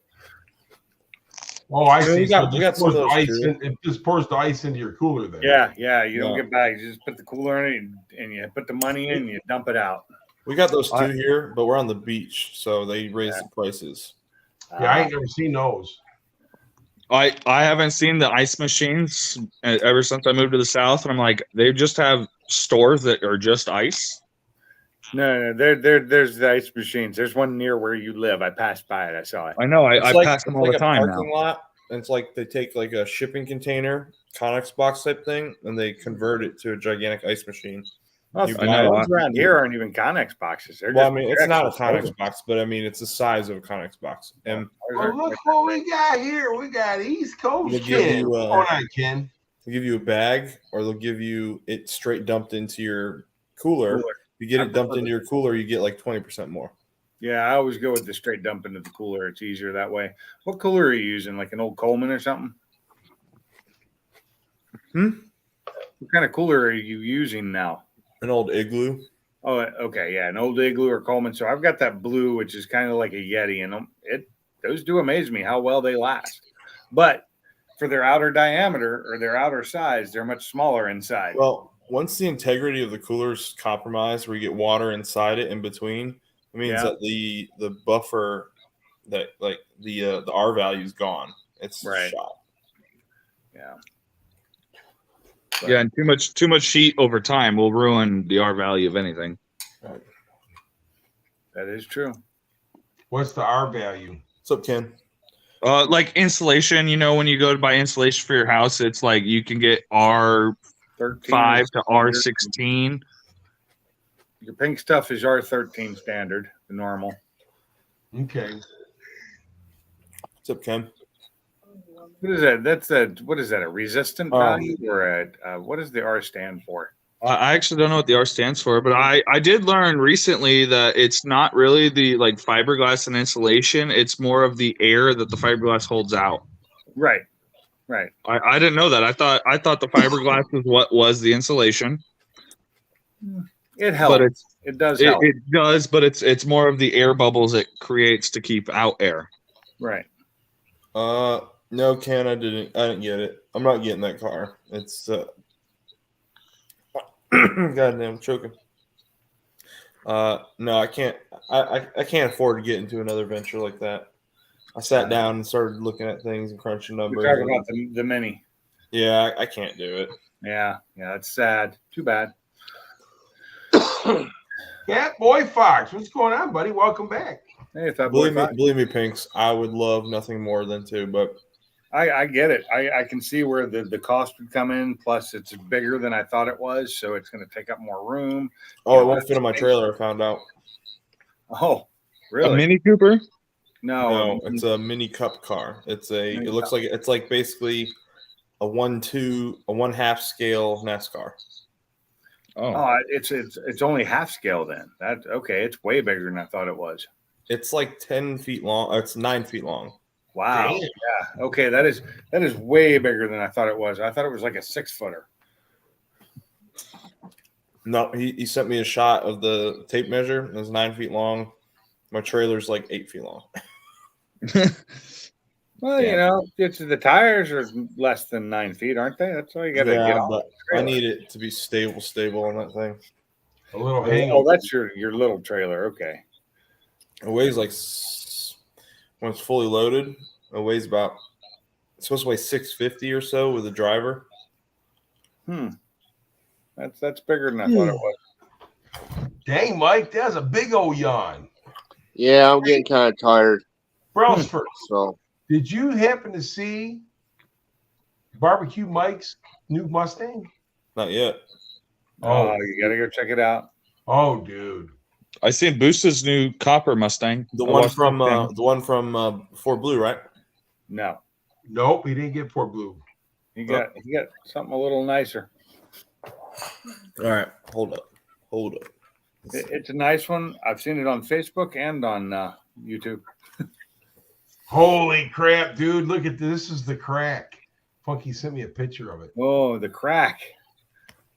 Oh, I see. We got some of those too. It just pours the ice into your cooler then. Yeah. You don't get bags. You just put the cooler in it and you put the money in and you dump it out. We got those too here, but we're on the beach, so they raise the prices. Yeah, I ain't never seen those. I haven't seen the ice machines ever since I moved to the South, and I'm like, they just have stores that are just ice. No, there's the ice machines. There's one near where you live. I passed by it. I saw it. I know. I pass them all the time now. Lot, and it's like they take like a shipping container, Connex box type thing, and they convert it to a gigantic ice machine. Well, the ones around here aren't even Connex boxes. Well, I mean, it's not a Connex box, but I mean, it's the size of a Connex box. And look what we got here. We got East Coast Ken. Ken. They'll give you a bag, or they'll give you it straight dumped into your cooler. You get it dumped into your cooler, you get like 20% more. Yeah, I always go with the straight dump into the cooler. It's easier that way. What cooler are you using? Like an old Coleman or something? What kind of cooler are you using now? An old Igloo. Oh, okay, yeah, an old Igloo or Coleman. So I've got that blue, which is kind of like a Yeti, and those do amaze me how well they last. But for their outer diameter or their outer size, they're much smaller inside. Well, once the integrity of the cooler is compromised, where you get water inside it in between, it means that the buffer, that like the R value is gone. It's Right. shot. Yeah. Yeah, and too much heat over time will ruin the R value of anything. That is true. What's the R value? What's up, Ken? Like insulation, when you go to buy insulation for your house, it's like you can get R5 to R16. Your pink stuff is R13 standard, the normal. Okay. What's up, Ken? What is that? What is that? A resistant value or what does the R stand for? I actually don't know what the R stands for, but I did learn recently that it's not really the like fiberglass and insulation. It's more of the air that the fiberglass holds out. Right. I didn't know that. I thought the fiberglass was what was the insulation. It helps. But it does help. It does, but it's more of the air bubbles it creates to keep out air. Right. No, Ken, I didn't get it. I'm not getting that car. It's goddamn choking. No, I can't. I can't afford to get into another venture like that. I sat down and started looking at things and crunching numbers. We're talking about the Mini. Yeah, I can't do it. Yeah, it's sad. Too bad. Cat Boy Fox, what's going on, buddy? Welcome back. Hey, Fat Believe Boy me, Fox. believe me, Pinks. I would love nothing more than to, but I get it. I can see where the cost would come in. Plus, it's bigger than I thought it was, so it's going to take up more room. it won't fit in my trailer. I found out. Oh, really? A Mini Cooper? No, it's a mini cup car. It looks like it's like basically a 1/2 scale NASCAR. Oh, it's only half scale then. That's okay. It's way bigger than I thought it was. It's like 10 feet long. It's 9 feet long. Wow. Damn. Yeah. Okay. That is way bigger than I thought it was. I thought it was like a 6-footer. No, he sent me a shot of the tape measure. It's 9 feet long. My trailer's like 8 feet long. Well, it's the tires are less than 9 feet, aren't they? That's all you got to get on. But I need it to be stable on that thing. A little hang. Oh, that's your little trailer. Okay. It weighs like, when it's fully loaded, it weighs about, it's supposed to weigh 650 or so with a driver. That's bigger than I thought it was. Dang, Mike, that's a big old yawn. Yeah, I'm getting kind of tired. Brownsford, So did you happen to see Barbecue Mike's new Mustang? Not yet. Oh, you got to go check it out. Oh, dude. I seen Boost's new copper Mustang. The I one watched from that Fort Blue, right? No, Nope, he didn't get Fort Blue. he got something a little nicer. All right, hold up. It's a nice one. I've seen it on Facebook and on YouTube. Holy crap, dude. Look at this. This is the crack. Funky sent me a picture of it. Oh, the crack.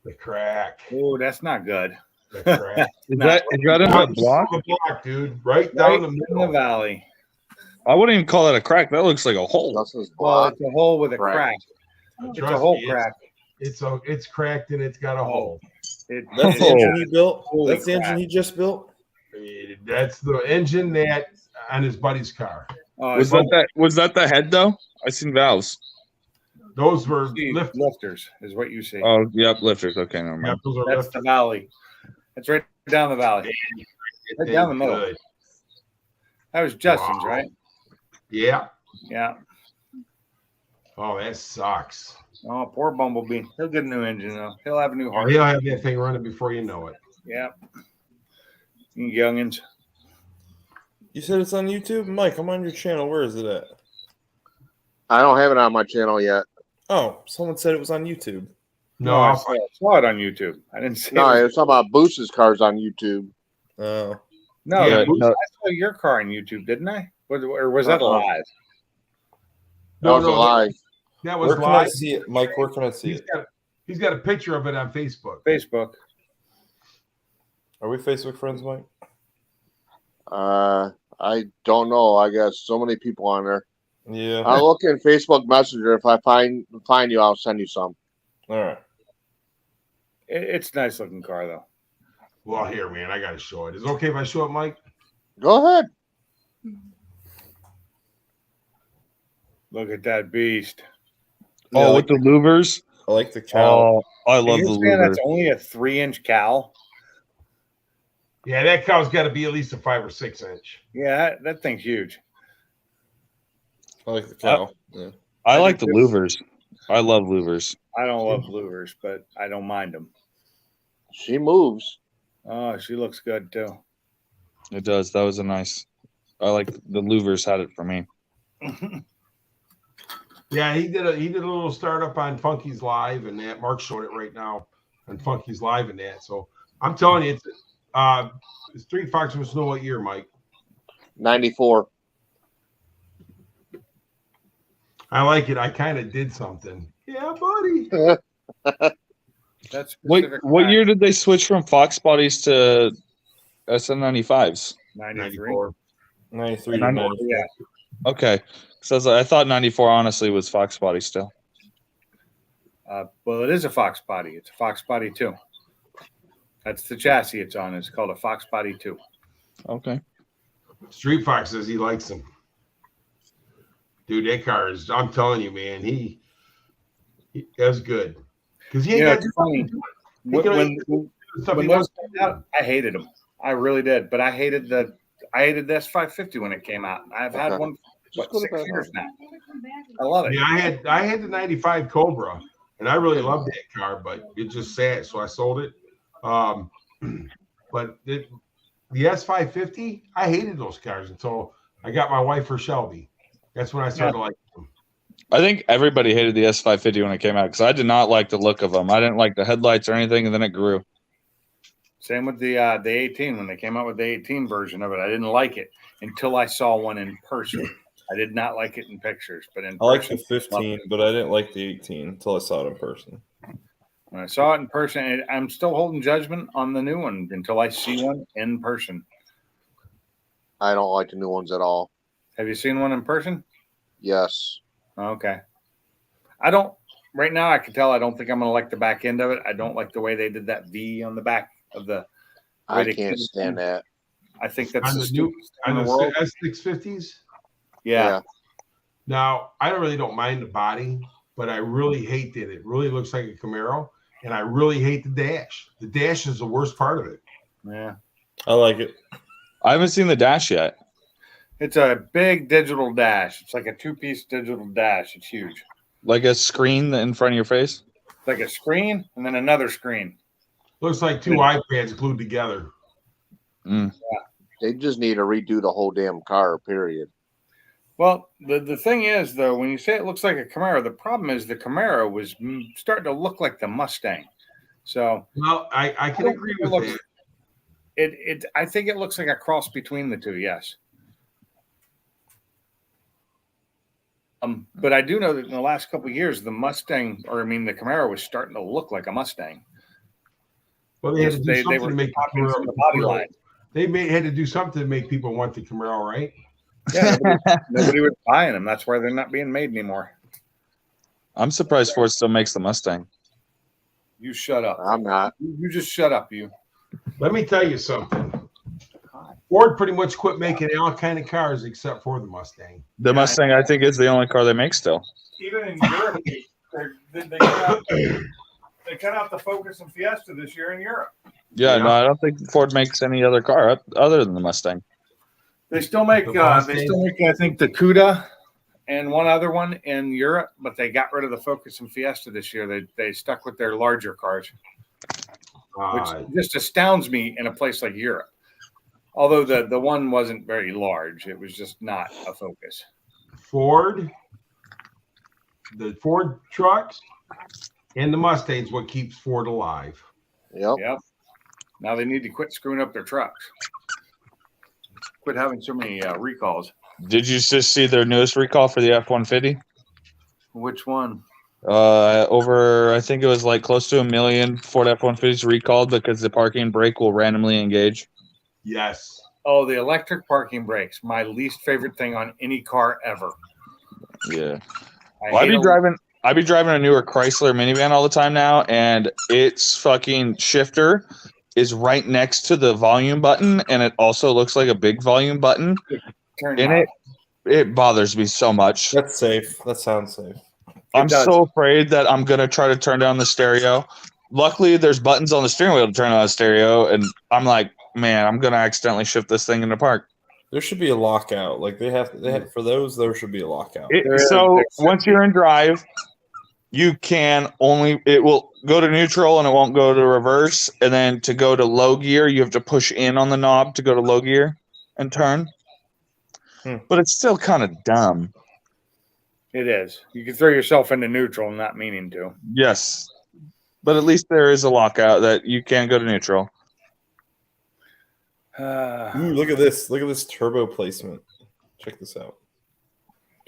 The crack. Oh, that's not good. The crack. Is that in a block? The block, dude. Right down the in middle. the valley. I wouldn't even call that a crack. That looks like a hole. that's his Well, block. it's a hole with a Crack. crack. It's a Trust whole me, crack. It's cracked and it's got a hole. That's the engine he built. Holy That's the engine crap. he just built. That's the engine that on his buddy's car. Was that the head though? I seen valves. Those were lifters is what you see. Oh, yep, lifters. Okay, never Yep, mind. those are That's lifters. the valley. That's right down the valley. Right down the middle. Good. That was Justin's, Wow. right? Yeah. Yeah. Oh, that sucks. Oh, poor Bumblebee. He'll get a new engine though. He'll have a new heart. He'll have that thing running before you know it. Yeah. You youngins. You said it's on YouTube? Mike, I'm on your channel. Where is it at? I don't have it on my channel yet. Oh, someone said it was on YouTube. No, I I'll saw it on YouTube. I didn't see No, it. it was talking about Boost's cars on YouTube. Oh. No, Yeah, I saw your car on YouTube, didn't I? Or was that Uh-uh. live? That was a lie. That was Where can I live. see it, Mike? Where can I see it? He's got a picture of it on Facebook. Facebook. Are we Facebook friends, Mike? I don't know. I got so many people on there. Yeah. I'll look in Facebook Messenger. If I find you, I'll send you some. All right. It's a nice looking car though. Well, here, man, I got to show it. Is it okay if I show it, Mike? Go ahead. Look at that beast. Yeah, Oh, with the louvers. I like the cow. Oh, I And love you're the saying louvers. that's only a 3-inch cowl? Yeah, that cow's got to be at least a 5 or 6 inch. Yeah, that thing's huge. I like the cow. Yeah. I I like the think this- louvers. I love louvers. I don't love louvers, but I don't mind them. She moves. Oh, she looks good too. It does. That was a nice. I like the louvers had it for me. Yeah, he did a little startup on Funky's Live, and that Mark showed it right now on Funky's Live and that. So I'm telling you, it's Street Fox was know what year, Mike? 94. I like it. I kind of did something. Yeah, buddy. That's What specific year did they switch from Fox bodies to SN95s? 93. 93 to And I'm- 94. Yeah. Okay, so I thought 94 honestly was Fox body still. Well, it is a Fox body. It's a Fox body 2. That's the chassis it's on. It's called a Fox body 2. Okay. Street Fox says he likes them. Dude, that car is, I'm telling you, man, he that's good. Because he ain't You know, got it's funny. When those came out, I hated them. I really did. But I hated the S550 when it came out. I've had Okay. one Just what, go to 6 bed years now. I love it. Yeah, I had the 95 Cobra, and I really loved that car, but it just sat, so I sold it. But the S550, I hated those cars until I got my wife for Shelby. That's when I started liking them. I think everybody hated the S550 when it came out because I did not like the look of them. I didn't like the headlights or anything, and then it grew. Same with the 18 when they came out with the 18 version of it. I didn't like it until I saw one in person. I did not like it in pictures, but in I like the person, 15, but I didn't like the 18 until I saw it in person. when I saw it in person, I'm still holding judgment on the new one until I see one in person. I don't like the new ones at all. Have you seen one in person? Yes. Okay. I don't. Right now, I can tell I don't think I'm going to like the back end of it. I don't like the way they did that V on the back of the. I they can't did stand that. I think that's On the the new stupidest thing on in the the world. S650s. Yeah. Now, I really don't mind the body, but I really hate that it really looks like a Camaro, and I really hate the dash. The dash is the worst part of it. Yeah. I like it. I haven't seen the dash yet. It's a big digital dash. It's like a 2-piece digital dash. It's huge. Like a screen in front of your face. It's like a screen and then another screen. Looks like two iPads glued together. They just need to redo the whole damn car, period. Well, the thing is, though, when you say it looks like a Camaro, the problem is the Camaro was starting to look like the Mustang. So Well, I can don't agree think with it that. I think it looks like a cross between the two. Yes. But I do know that in the last couple of years, the Camaro was starting to look like a Mustang. Well, they had to do They something were to make the copying some Camaro. of the body line. They had to do something to make people want the Camaro, right? Yeah, nobody was buying them. That's why they're not being made anymore. I'm surprised Ford still makes the Mustang. You shut up. I'm not. You just shut up. You. Let me tell you something. Ford pretty much quit making all kind of cars except for the Mustang. The Mustang, I think, is the only car they make still. Even in Europe, they cut out the Focus and Fiesta this year in Europe. Yeah, Yeah. no, I don't think Ford makes any other car other than the Mustang. They still make, The Mustang? I think, the Cuda and one other one in Europe, but they got rid of the Focus and Fiesta this year. They stuck with their larger cars, which just astounds me in a place like Europe. Although the one wasn't very large, it was just not a Focus. Ford, the Ford trucks, and the Mustangs what keeps Ford alive. Yep. Yep. Now they need to quit screwing up their trucks. Quit having so many recalls. Did you just see their newest recall for the F-150? Which one? Over, I think it was like close to 1 million Ford F-150s recalled because the parking brake will randomly engage. Yes. Oh, the electric parking brakes. My least favorite thing on any car ever. Yeah. I Well, hate I'd be driving a newer Chrysler minivan all the time now, and its fucking shifter is right next to the volume button, and it also looks like a big volume button. turn And knob. it bothers me so much. That's safe. That sounds safe. I'm does. so afraid that I'm gonna try to turn down the stereo. Luckily, there's buttons on the steering wheel to turn on the stereo, and I'm like, man, I'm gonna accidentally shift this thing into park. There should be a lockout. Like they have for those. There should be a lockout. So once you're in drive, you can only it will go to neutral and it won't go to reverse. And then to go to low gear, you have to push in on the knob to go to low gear and turn. But it's still kind of dumb. It is. You can throw yourself into neutral, not meaning to. Yes, but at least there is a lockout that you can go to neutral. Ooh, look at this! Look at this turbo placement. Check this out.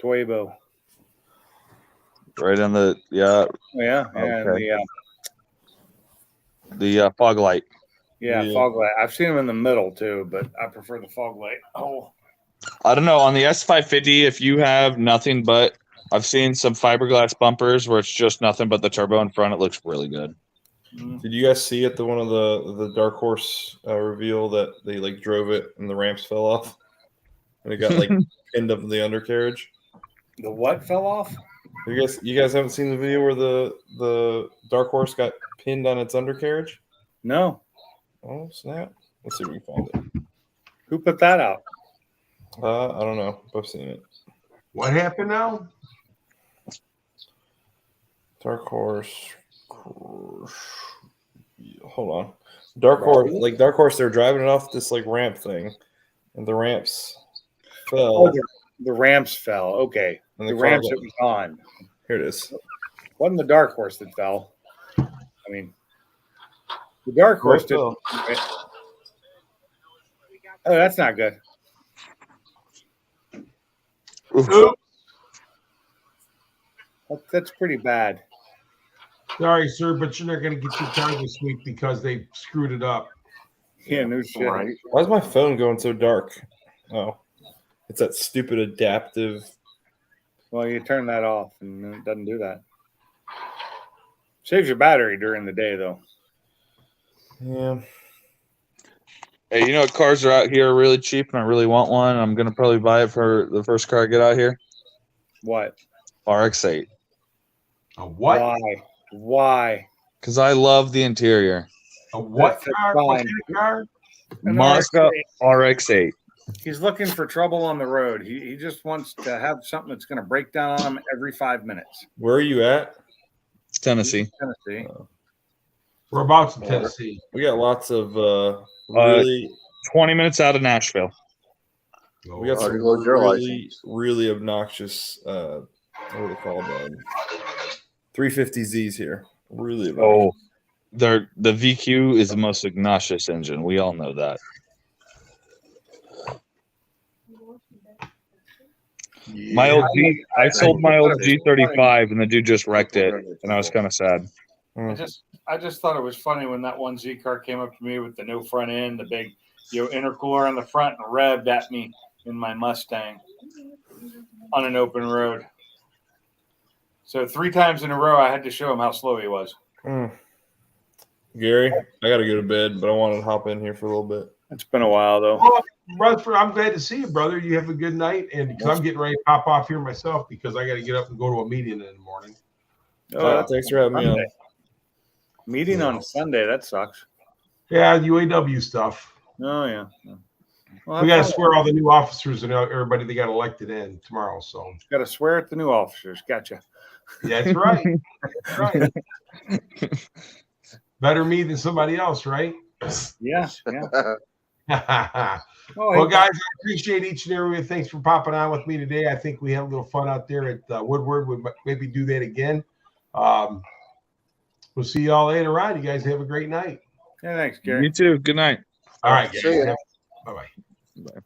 Toybo. Right in the Yeah. Okay. And the fog light. Yeah. fog light. I've seen them in the middle too, but I prefer the fog light. Oh. I don't know. On the S550, if you have nothing but, I've seen some fiberglass bumpers where it's just nothing but the turbo in front. It looks really good. Did you guys see at the one of the Dark Horse reveal that they like drove it and the ramps fell off and it got like pinned up in the undercarriage? The what fell off? You guys haven't seen the video where the Dark Horse got pinned on its undercarriage? No. Oh snap! Let's see if we can find it. Who put that out? I don't know. I've seen it. What happened now? Dark Horse. Hold on. Dark Horse. They're driving it off this like ramp thing, and the ramps fell. Oh, the ramps fell. Okay. And The ramps that was on. Here it is. Wasn't the Dark Horse that fell? I mean, the Dark Horse did. fell. Oh, that's not good. Oops. That's pretty bad. Sorry, sir, but you're not going to get your car this week because they screwed it up. Yeah, no shit. Right. Why is my phone going so dark? Oh, it's that stupid adaptive. Well, you turn that off and it doesn't do that. Saves your battery during the day, though. Yeah. Hey, you know what cars are out here really cheap, and I really want one. I'm gonna probably buy it for the first car I get out here. What? RX-8. A what? Why? Because I love the interior. A what That's car? What fine. kind of car? An Mazda RX-8. RX-8. He's looking for trouble on the road. He just wants to have something that's going to break down on him every 5 minutes. Where are you at? It's Tennessee. Tennessee. Whereabouts in Tennessee? We got lots of really. 20 minutes out of Nashville. We got some Already loaded your really obnoxious. What are they called? 350Zs here. Really obnoxious. The VQ is the most obnoxious engine. We all know that. My old I sold my old G35 and the dude just wrecked it, and I was kind of sad. I just thought it was funny when that one Z car came up to me with the no front end, the big intercooler on the front, and revved at me in my Mustang on an open road. So 3 times in a row, I had to show him how slow he was. Gary, I got to go to bed, but I wanted to hop in here for a little bit. It's been a while, though. Well, Rutherford, I'm glad to see you, brother. You have a good night, and because I'm getting ready to pop off here myself because I got to get up and go to a meeting in the morning. Thanks for having me on. Meeting on Sunday. That sucks. Yeah, UAW stuff. Oh, yeah. Well, We got to swear all the new officers and everybody that got elected in tomorrow. So got to swear at the new officers. Gotcha. yeah, that's right. That's right. Better me than somebody else, right? Yeah. Well, guys, I appreciate each and every one. Thanks for popping on with me today. I think we had a little fun out there at Woodward. We might maybe do that again. We'll see y'all later on. You guys have a great night. Yeah, thanks, Gary. You too. Good night. All right. See ya. Bye-bye. Bye.